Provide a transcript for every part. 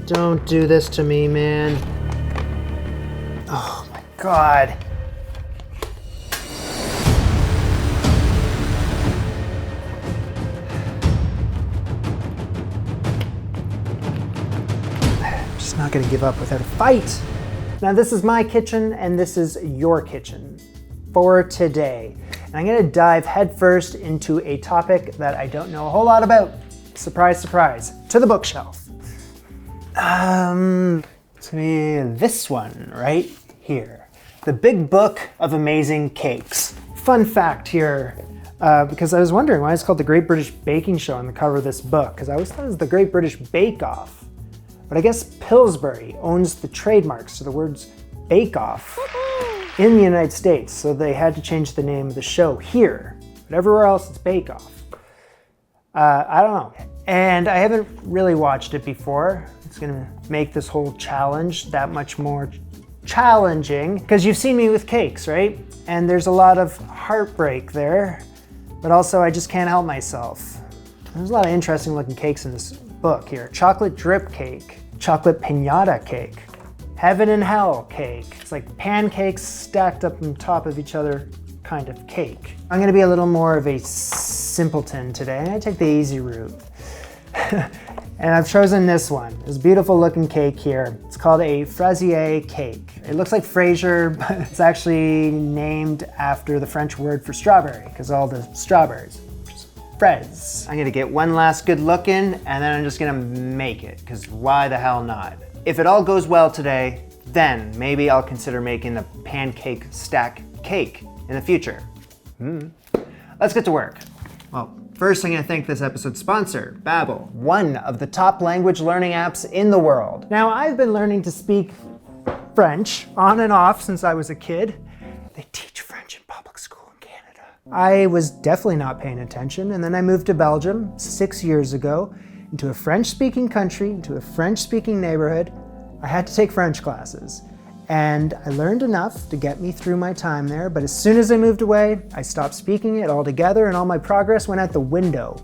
Don't do this to me, man. Oh my God. I'm just not gonna give up without a fight. Now this is my kitchen and this is your kitchen for today. And I'm gonna dive headfirst into a topic that I don't know a whole lot about. Surprise, surprise, to the bookshelf. To me, this one right here. The Big Book of Amazing Cakes. Fun fact here, because I was wondering why it's called the Great British Baking Show on the cover of this book, because I always thought it was the Great British Bake Off. But I guess Pillsbury owns the trademarks to the words Bake Off in the United States, so they had to change the name of the show here. But everywhere else it's Bake Off. I don't know. And I haven't really watched it before. It's gonna make this whole challenge that much more challenging, because you've seen me with cakes, right? And there's a lot of heartbreak there, but also I just can't help myself. There's a lot of interesting looking cakes in this book here. Chocolate drip cake, chocolate piñata cake, heaven and hell cake. It's like pancakes stacked up on top of each other kind of cake. I'm gonna be a little more of a simpleton today. I'm gonna take the easy route. And I've chosen this one. This beautiful looking cake here. It's called a Fraisier cake. It looks like Fraisier, but it's actually named after the French word for strawberry, because all the strawberries. Fraise. I'm gonna get one last good look in, and then I'm just gonna make it, because why the hell not? If it all goes well today, then maybe I'll consider making the pancake stack cake in the future. Let's get to work. Well, first I'm gonna thank this episode's sponsor, Babbel, one of the top language learning apps in the world. Now, I've been learning to speak French on and off since I was a kid. They teach French in public school in Canada. I was definitely not paying attention, and then I moved to Belgium 6 years ago, into a French-speaking country, into a French-speaking neighborhood. I had to take French classes. And I learned enough to get me through my time there, but as soon as I moved away, I stopped speaking it altogether and all my progress went out the window.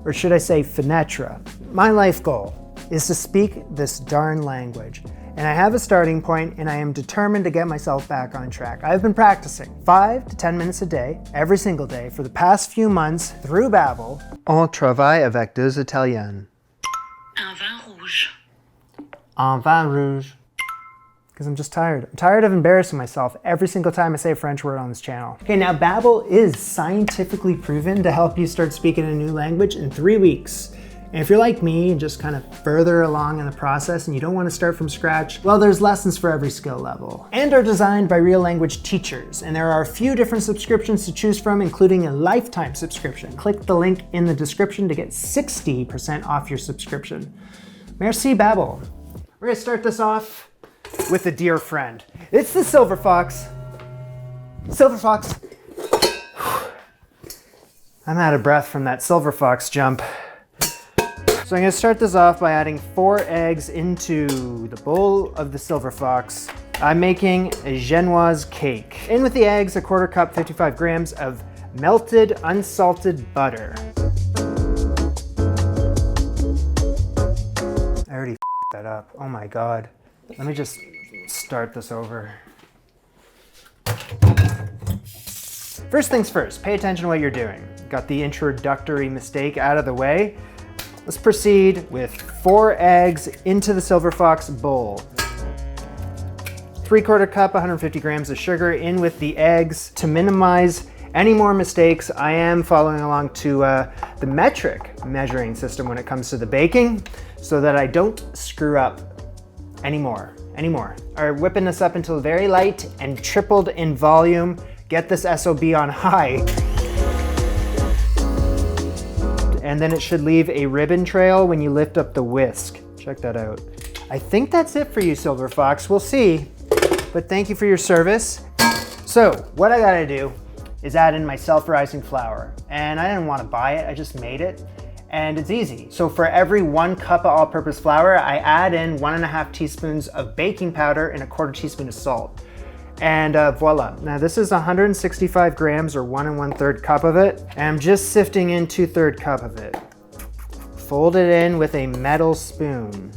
Or should I say fenêtre. My life goal is to speak this darn language. And I have a starting point and I am determined to get myself back on track. I've been practicing 5 to 10 minutes a day, every single day, for the past few months through Babbel. On travaille avec deux Italiens. Un vin rouge. Un vin rouge. Because I'm just tired. I'm tired of embarrassing myself every single time I say a French word on this channel. Okay, now Babbel is scientifically proven to help you start speaking a new language in 3 weeks. And if you're like me and just kind of further along in the process and you don't want to start from scratch, well, there's lessons for every skill level and are designed by real language teachers. And there are a few different subscriptions to choose from, including a lifetime subscription. Click the link in the description to get 60% off your subscription. Merci Babbel. We're gonna start this off with a dear friend. It's the Silver Fox. Silver Fox. I'm out of breath from that Silver Fox jump. So I'm gonna start this off by adding 4 eggs into the bowl of the Silver Fox. I'm making a genoise cake. In with the eggs, a 1/4 cup, 55 grams of melted unsalted butter. I already f***ed that up. Oh my God. Let me just start this over. First things first, pay attention to what you're doing. Got the introductory mistake out of the way. Let's proceed with 4 eggs into the Silver Fox bowl. 3/4 cup, 150 grams of sugar in with the eggs. To minimize any more mistakes, I am following along to the metric measuring system when it comes to the baking so that I don't screw up anymore. All right, whipping this up until very light and tripled in volume. Get this SOB on high. And then it should leave a ribbon trail when you lift up the whisk. Check that out. I think that's it for you, Silver Fox. We'll see, but thank you for your service. So what I gotta do is add in my self-rising flour. And I didn't want to buy it, I just made it. And it's easy. So for every 1 cup of all-purpose flour, I add in 1.5 teaspoons of baking powder and a 1/4 teaspoon of salt. And voila. Now this is 165 grams or 1 1/3 cup of it. And I'm just sifting in 2/3 cup of it. Fold it in with a metal spoon.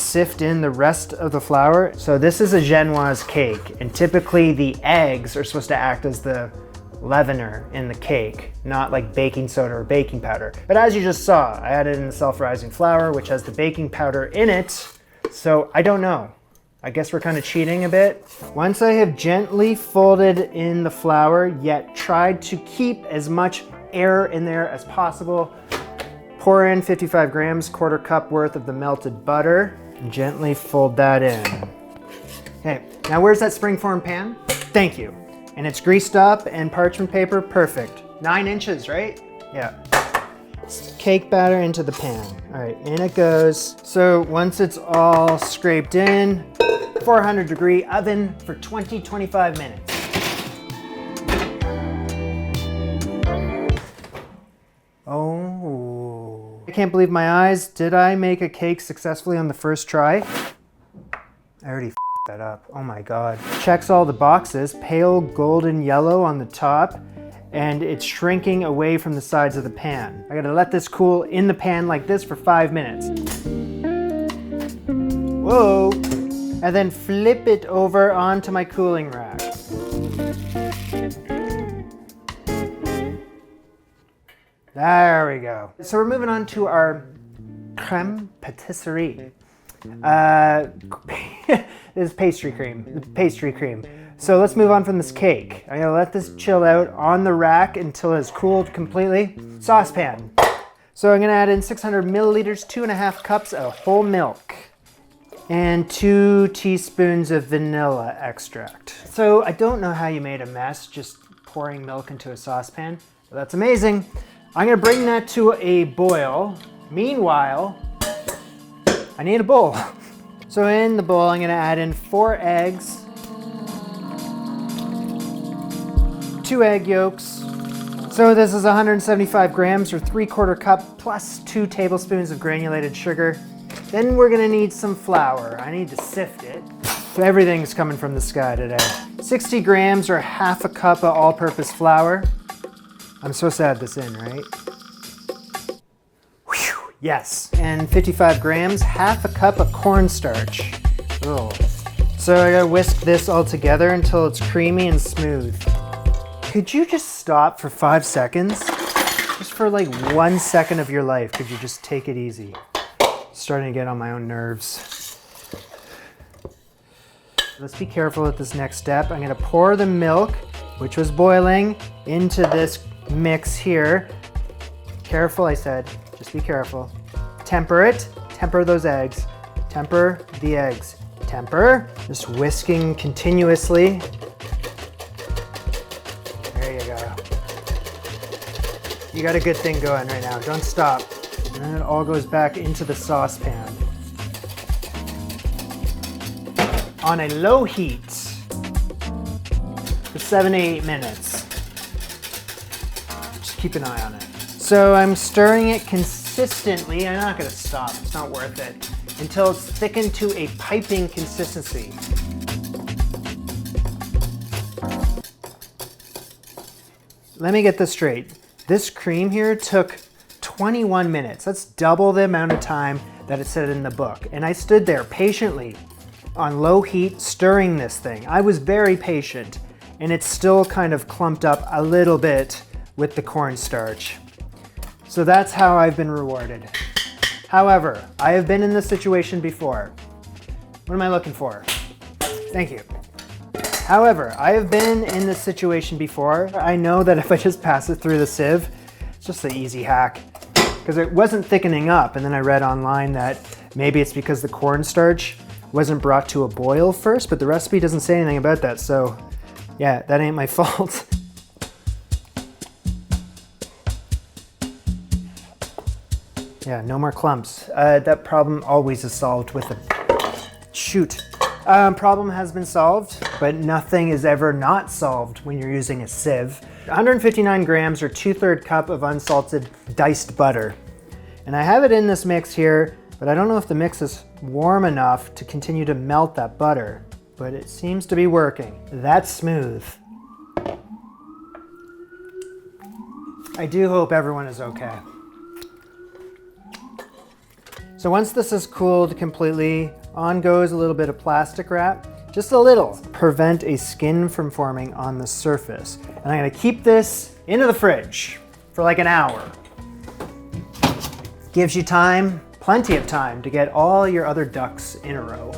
sift in the rest of the flour. So this is a genoise cake, and typically the eggs are supposed to act as the leavener in the cake, not like baking soda or baking powder. But as you just saw, I added in the self-rising flour, which has the baking powder in it. So I don't know. I guess we're kind of cheating a bit. Once I have gently folded in the flour, yet tried to keep as much air in there as possible, pour in 55 grams, quarter cup worth of the melted butter, and gently fold that in. Okay, now where's that springform pan? Thank you. And it's greased up and parchment paper, perfect. 9 inches, right? Yeah. Cake batter into the pan. All right, in it goes. So once it's all scraped in, 400-degree oven for 20-25 minutes. Oh, I can't believe my eyes. Did I make a cake successfully on the first try? I already that up. Oh my God. Checks all the boxes, pale golden yellow on the top, and it's shrinking away from the sides of the pan. I gotta let this cool in the pan like this for 5 minutes. Whoa. And then flip it over onto my cooling rack. There we go. So we're moving on to our crème patisserie. This is pastry cream. So let's move on from this cake. I'm gonna let this chill out on the rack until it's cooled completely. Saucepan. So I'm gonna add in 600 milliliters, 2.5 cups of whole milk, and 2 teaspoons of vanilla extract. So I don't know how you made a mess just pouring milk into a saucepan, but that's amazing. I'm gonna bring that to a boil. Meanwhile, I need a bowl. So in the bowl, I'm gonna add in 4 eggs, 2 egg yolks. So this is 175 grams or 3/4 cup plus 2 tablespoons of granulated sugar. Then we're gonna need some flour. I need to sift it. Everything's coming from the sky today. 60 grams or 1/2 cup of all-purpose flour. I'm supposed to add this in, right? Yes, and 55 grams, 1/2 cup of cornstarch. Oh. So I gotta whisk this all together until it's creamy and smooth. Could you just stop for 5 seconds? Just for like 1 second of your life, could you just take it easy? Starting to get on my own nerves. Let's be careful at this next step. I'm gonna pour the milk, which was boiling, into this mix here. Careful, I said. Just be careful. Temper it. Temper those eggs. Temper the eggs. Temper. Just whisking continuously. There you go. You got a good thing going right now. Don't stop. And then it all goes back into the saucepan. On a low heat for 7 to 8 minutes. Just keep an eye on it. So I'm stirring it consistently. I'm not gonna stop, it's not worth it, until it's thickened to a piping consistency. Let me get this straight. This cream here took 21 minutes. That's double the amount of time that it said in the book. And I stood there patiently on low heat stirring this thing. I was very patient, and it's still kind of clumped up a little bit with the cornstarch. So that's how I've been rewarded. However, I have been in this situation before. What am I looking for? Thank you. However, I have been in this situation before. I know that if I just pass it through the sieve, it's just an easy hack. Because it wasn't thickening up, and then I read online that maybe it's because the cornstarch wasn't brought to a boil first, but the recipe doesn't say anything about that, so yeah, that ain't my fault. Yeah, no more clumps. That problem always is solved with a shoot. Problem has been solved, but nothing is ever not solved when you're using a sieve. 159 grams or 2/3 cup of unsalted diced butter. And I have it in this mix here, but I don't know if the mix is warm enough to continue to melt that butter, but it seems to be working. That's smooth. I do hope everyone is okay. So once this is cooled completely, On goes a little bit of plastic wrap, just a little, prevent a skin from forming on the surface. And I'm gonna keep this into the fridge for like an hour. Gives you time, plenty of time, to get all your other ducks in a row.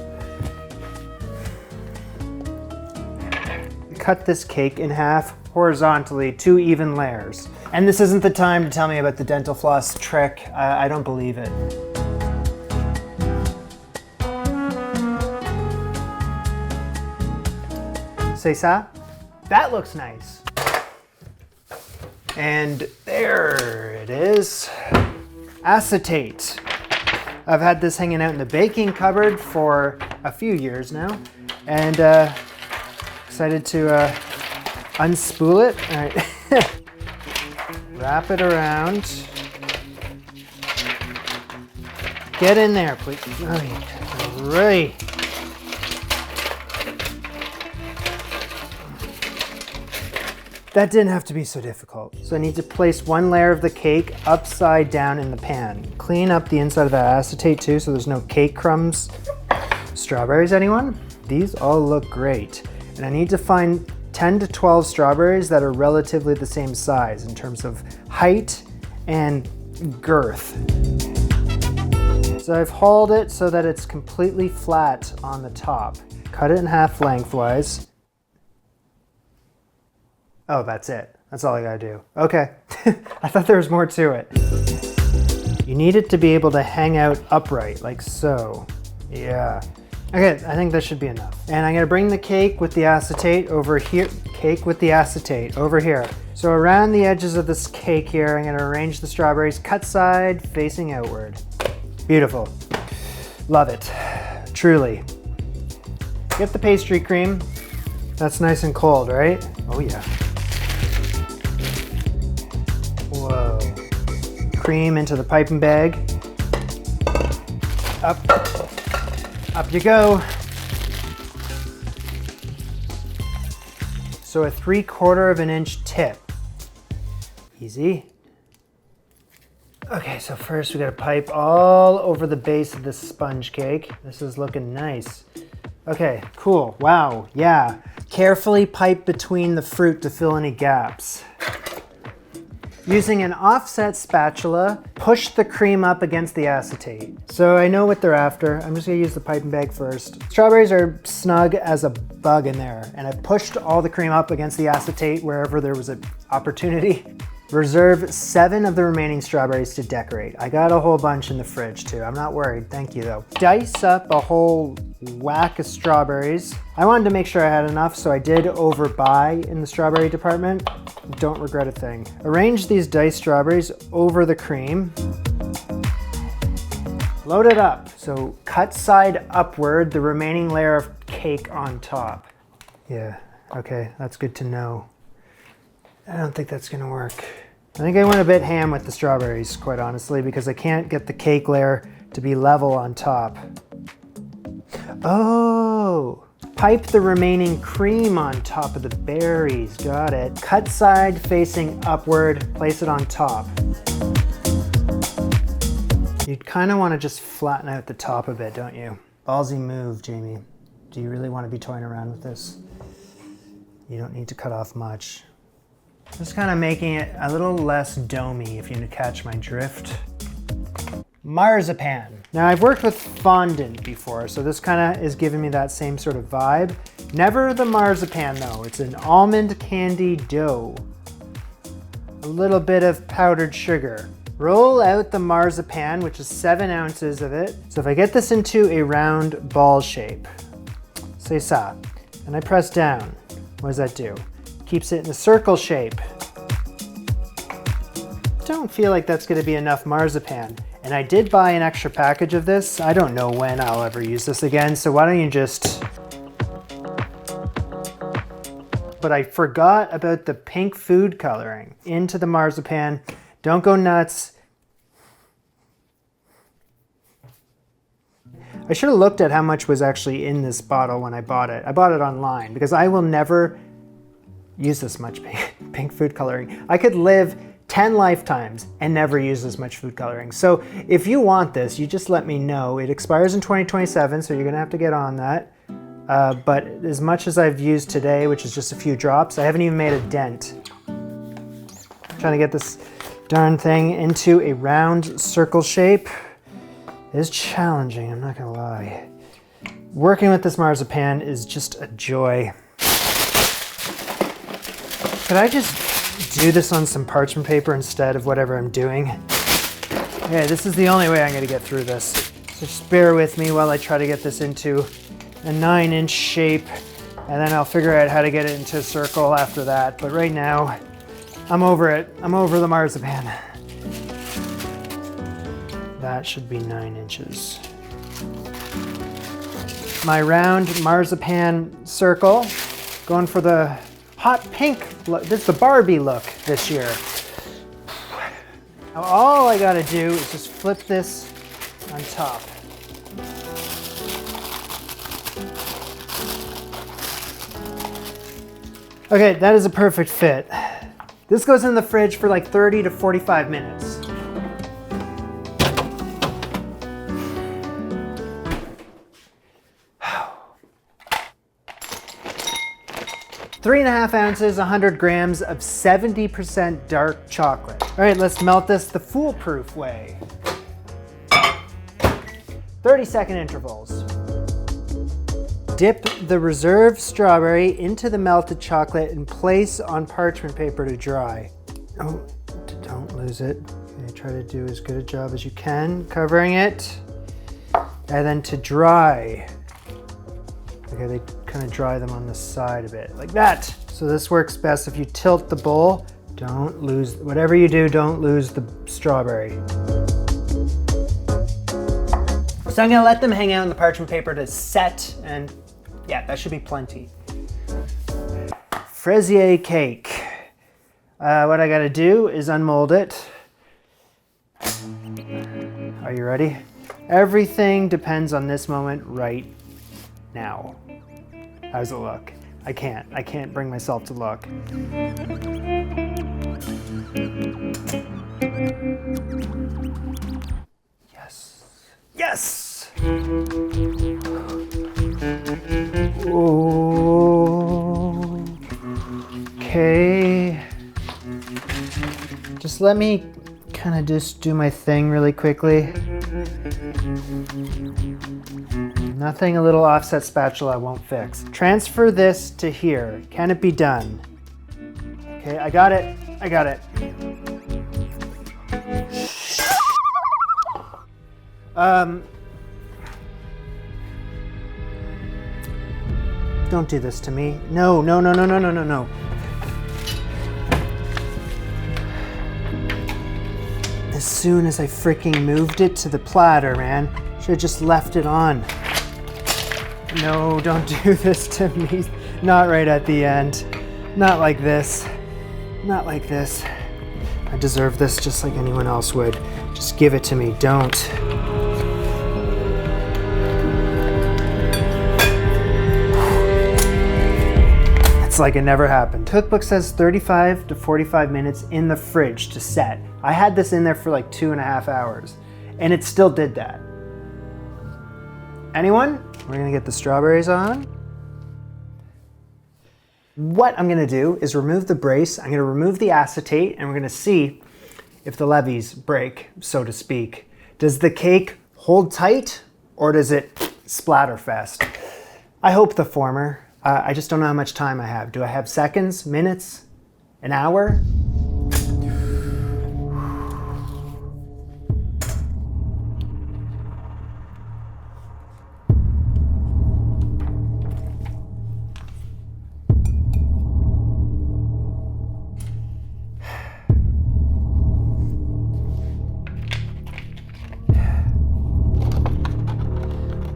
Cut this cake in half horizontally, 2 even layers. And this isn't the time to tell me about the dental floss trick. I don't believe it. C'est ça? That looks nice. And there it is. Acetate. I've had this hanging out in the baking cupboard for a few years now, and excited to unspool it. All right. Wrap it around. Get in there, please. All right. That didn't have to be so difficult. So I need to place 1 layer of the cake upside down in the pan. Clean up the inside of that acetate too, so there's no cake crumbs. Strawberries, anyone? These all look great. And I need to find 10 to 12 strawberries that are relatively the same size in terms of height and girth. So I've hauled it so that it's completely flat on the top. Cut it in half lengthwise. Oh, that's it. That's all I gotta do. Okay. I thought there was more to it. You need it to be able to hang out upright, like so. Yeah. Okay, I think this should be enough. And I'm gonna bring the cake with the acetate over here. Cake with the acetate over here. So around the edges of this cake here, I'm gonna arrange the strawberries cut side facing outward. Beautiful. Love it. Truly. Get the pastry cream. That's nice and cold, right? Oh yeah. Whoa. Cream into the piping bag. Up you go. So a 3/4 of an inch tip. Easy. Okay, so first we gotta pipe all over the base of this sponge cake. This is looking nice. Okay, cool. Wow, yeah. Carefully pipe between the fruit to fill any gaps. Using an offset spatula, push the cream up against the acetate. So I know what they're after. I'm just gonna use the piping bag first. Strawberries are snug as a bug in there, and I've pushed all the cream up against the acetate wherever there was an opportunity. Reserve 7 of the remaining strawberries to decorate. I got a whole bunch in the fridge too. I'm not worried, thank you though. Dice up a whole whack of strawberries. I wanted to make sure I had enough, so I did overbuy in the strawberry department. Don't regret a thing. Arrange these diced strawberries over the cream. Load it up. So cut side upward, the remaining layer of cake on top. Yeah, okay, that's good to know. I don't think that's gonna work. I think I went a bit ham with the strawberries, quite honestly, because I can't get the cake layer to be level on top. Oh, pipe the remaining cream on top of the berries, got it. Cut side facing upward, place it on top. You'd kind of want to just flatten out the top a bit, don't you? Ballsy move, Jamie. Do you really want to be toying around with this? You don't need to cut off much. Just kind of making it a little less domey, if you catch my drift. Marzipan. Now I've worked with fondant before, so this kind of is giving me that same sort of vibe. Never the marzipan though, it's an almond candy dough. A little bit of powdered sugar. Roll out the marzipan, which is 7 ounces of it. So if I get this into a round ball shape, c'est ça, and I press down, what does that do? Keeps it in a circle shape. Don't feel like that's gonna be enough marzipan. And I did buy an extra package of this. I don't know when I'll ever use this again, so why don't you just... But I forgot about the pink food coloring. Into the marzipan. Don't go nuts. I should have looked at how much was actually in this bottle when I bought it. I bought it online because I will never use this much pink food coloring. I could live 10 lifetimes and never use as much food coloring. So if you want this, you just let me know. It expires in 2027, so you're gonna have to get on that. But as much as I've used today, which is just a few drops, I haven't even made a dent. I'm trying to get this darn thing into a round circle shape. It is challenging, I'm not gonna lie. Working with this marzipan is just a joy. Could I just do this on some parchment paper instead of whatever I'm doing? Okay, this is the only way I'm gonna get through this. So just bear with me while I try to get this into a 9-inch shape, and then I'll figure out how to get it into a circle after that. But right now, I'm over it. I'm over the marzipan. That should be 9 inches. My round marzipan circle, going for the hot pink look. This is the Barbie look this year. Now all I gotta do is just flip this on top. Okay, that is a perfect fit. This goes in the fridge for like 30 to 45 minutes. Three and a half ounces, 100 grams of 70% dark chocolate. All right, let's melt this the foolproof way. 30-second intervals. Dip the reserved strawberry into the melted chocolate and place on parchment paper to dry. Oh, don't lose it. Okay, try to do as good a job as you can covering it. And then to dry. Okay, they kind of dry them on the side a bit, like that. So this works best if you tilt the bowl. Don't lose, whatever you do, don't lose the strawberry. So I'm gonna let them hang out in the parchment paper to set, and yeah, that should be plenty. Fraisier cake. What I gotta do is unmold it. Are you ready? Everything depends on this moment right now. How's it look? I can't bring myself to look. Yes. Yes! Okay. Just let me kind of just do my thing really quickly. Nothing a little offset spatula won't fix. Transfer this to here. Can it be done? Okay, I got it. I got it. Don't do this to me. No, no, no, no, no, no, no, no. As soon as I freaking moved it to the platter, man. Should have just left it on. No, don't do this to me. Not right at the end. Not like this. Not like this. I deserve this just like anyone else would. Just give it to me, don't. It's like it never happened. Cookbook says 35 to 45 minutes in the fridge to set. I had this in there for like 2.5 hours and it still did that. Anyone? We're gonna get the strawberries on. What I'm gonna do is remove the brace, I'm gonna remove the acetate, and we're gonna see if the levees break, so to speak. Does the cake hold tight or does it splatterfest? I hope the former. I just don't know how much time I have. Do I have seconds, minutes, an hour?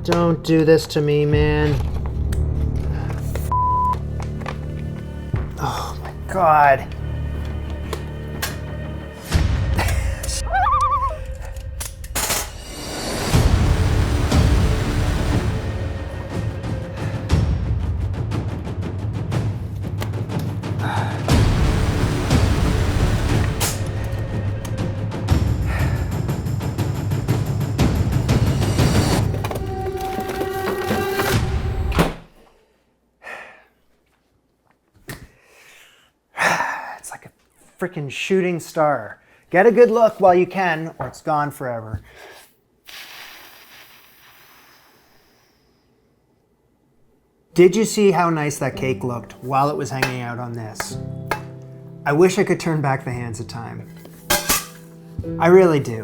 Don't do this to me, man. Oh my God. freaking shooting star. Get a good look while you can, or it's gone forever. Did you see how nice that cake looked while it was hanging out on this? I wish I could turn back the hands of time. I really do.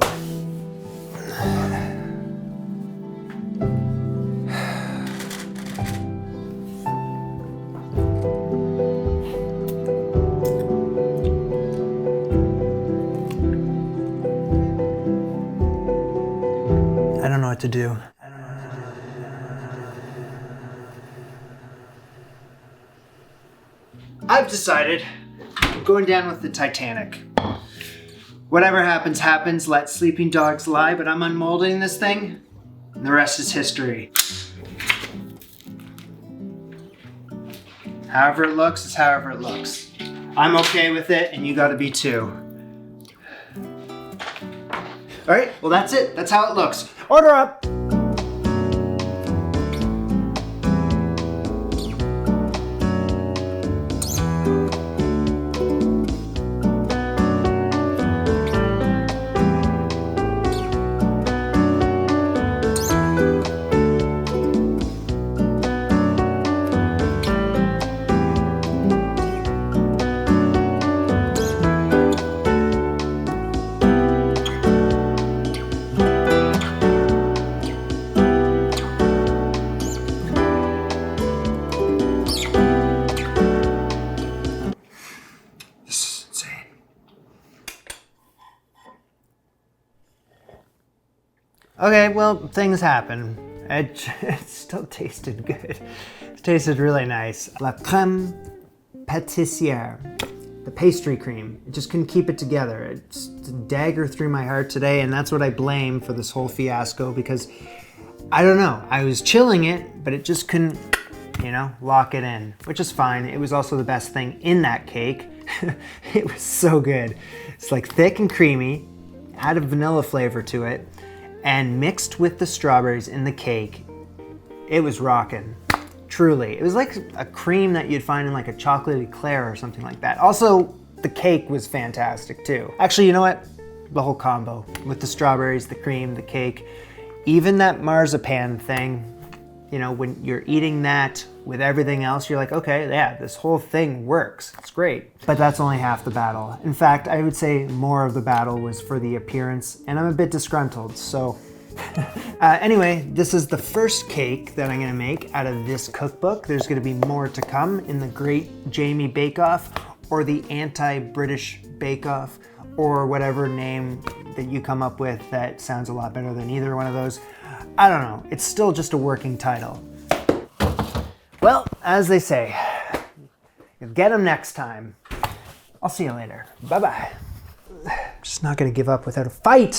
I don't know what to do. I've decided I'm going down with the Titanic. Whatever happens, happens. Let sleeping dogs lie, but I'm unmolding this thing, and the rest is history. However it looks is however it looks. I'm okay with it, and you gotta be too. All right, well that's it. That's how it looks. Order up. Okay, well, things happen. It still tasted good. It tasted really nice. La crème pâtissière, the pastry cream. I just couldn't keep it together. It's a dagger through my heart today, and that's what I blame for this whole fiasco because, I don't know, I was chilling it, but it just couldn't, lock it in, which is fine. It was also the best thing in that cake. It was so good. It's like thick and creamy, had a vanilla flavor to it, and mixed with the strawberries in the cake, it was rockin'. Truly. It was like a cream that you'd find in like a chocolate eclair or something like that. Also, the cake was fantastic too. Actually, you know what? The whole combo with the strawberries, the cream, the cake, even that marzipan thing, when you're eating that with everything else, you're like, okay, yeah, this whole thing works. It's great. But that's only half the battle. In fact, I would say more of the battle was for the appearance, and I'm a bit disgruntled, so. Anyway, this is the first cake that I'm gonna make out of this cookbook. There's gonna be more to come in the Great Jamie Bake Off, or the Anti-British Bake Off, or whatever name that you come up with that sounds a lot better than either one of those. I don't know, it's still just a working title. Well, as they say, get them next time. I'll see you later. Bye-bye. I'm just not gonna give up without a fight.